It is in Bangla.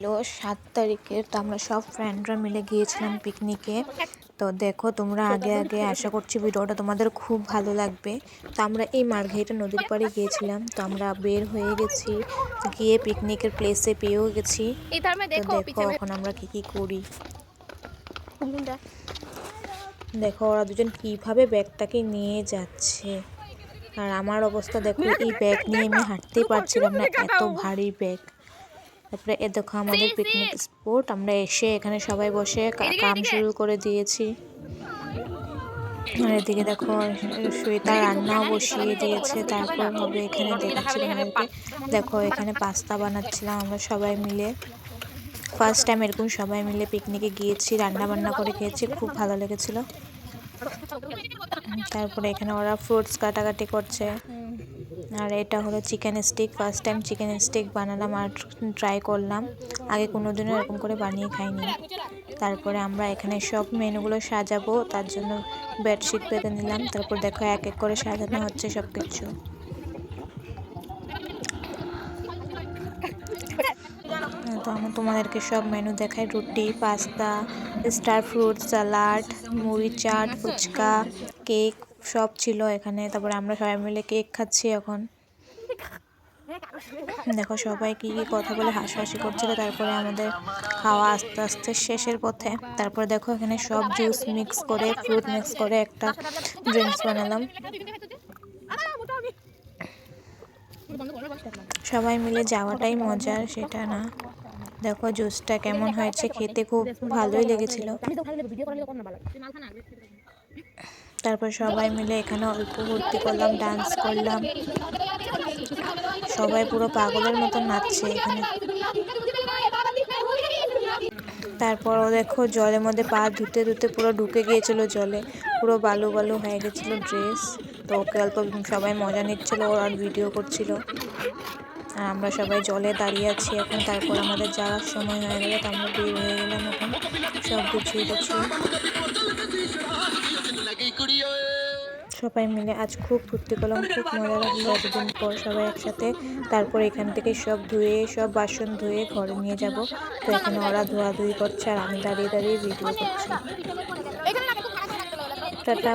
7 তারিখের। তো আমরা সব ফ্রেন্ডরা মিলে গিয়েছিলাম পিকনিকে। তো দেখো তোমরা আগে আশা করছি ভিডিওটা তোমাদের খুব ভালো লাগবে। তো আমরা এই মার্ঘেরিটা নদীর পাড়ে গিয়েছিলাম। তো আমরা বের হয়ে গেছি, গিয়ে পিকনিকের প্লেসে পেয়েও গেছি। তো দেখো এখন আমরা কি করি। দেখো ওরা দুজন কিভাবে ব্যাগটাকে নিয়ে যাচ্ছে, আর আমার অবস্থা দেখো, এই ব্যাগ নিয়ে আমি হাঁটতেই পারছিলাম না, এত ভারী ব্যাগ। তারপরে দেখো আমাদের পিকনিক স্পট, আমরা এসে এখানে সবাই বসে কাম শুরু করে দিয়েছি। আর এদিকে দেখো শ্বেতা রান্নাও বসিয়ে দিয়েছে, তারপর হবে এখানে দেখাচ্ছিলাম আমাদেরকে। দেখো এখানে পাস্তা বানাচ্ছিলাম আমরা সবাই মিলে। ফার্স্ট টাইম এরকম সবাই মিলে পিকনিকে গিয়েছি, রান্না বান্না করে খেয়েছি, খুব ভালো লেগেছিল। তারপরে এখানে ওরা ফ্রুটস কাটাকাটি করছে। আর এটা হলো chicken stick, first time chicken stick বানালাম আর ট্রাই করলাম, আগে কোনোদিনও এরকম করে বানিয়ে খাইনি। তারপরে আমরা এখানে সব মেনুগুলো সাজাবো, তার জন্য বেডশিট পেতে নিলাম। তারপর দেখো এক এক করে সাজানো হচ্ছে সব কিছু। তো আমি তোমাদেরকে সব মেনু দেখাই, রুটি, পাস্তা, স্টার ফ্রুট, স্যালাড, মুড়ি, চাট, ফুচকা, কেক সব ছিল এখানে। তারপরে আমরা সবাই মিলে কেক খাচ্ছি এখন। দেখো সবাই কি কথা বলে হাসাহাসি করছিল। তারপরে আমাদের খাওয়া আস্তে আস্তে শেষের পথে। তারপরে দেখো এখানে সব জুস মিক্স করে, ফ্রুট মিক্স করে একটা ড্রিঙ্কস বানালাম। সবাই মিলে যাওয়াটাই মজার, সেটা না। দেখো জুসটা কেমন হয়েছে, খেতে খুব ভালোই লেগেছিল। তারপর সবাই মিলে এখানে অল্প ভর্তি করলাম, ডান্স করলাম, সবাই পুরো পাগলের মতো নাচছে এখানে। তারপরও দেখো জলের মধ্যে পা ধুতে ধুতে পুরো ঢুকে গিয়েছিল জলে, পুরো বালু বালু হয়ে গেছিলো ড্রেস। তো ওকে অল্প সবাই মজা নিচ্ছিল, ওর আর ভিডিও করছিল, আর আমরা সবাই জলে দাঁড়িয়ে আছি এখন। তারপর আমাদের যাওয়ার সময় হয়ে গেল, তো আমরা বের হয়ে গেলাম এখন সব গুছিয়ে গুছিয়ে। সবাই মিলে আজ খুব ফুর্তি করলাম, খুব মজা লাগলো এতদিন পর সবাই একসাথে। তারপর এখান থেকে সব ধুয়ে, সব বাসন ধুয়ে ঘরে নিয়ে যাব। তো এখানে ওরা ধোয়াধুয়ি করছে আর আমি দাঁড়িয়ে দাঁড়িয়ে ভিডিও করছি। টাটা।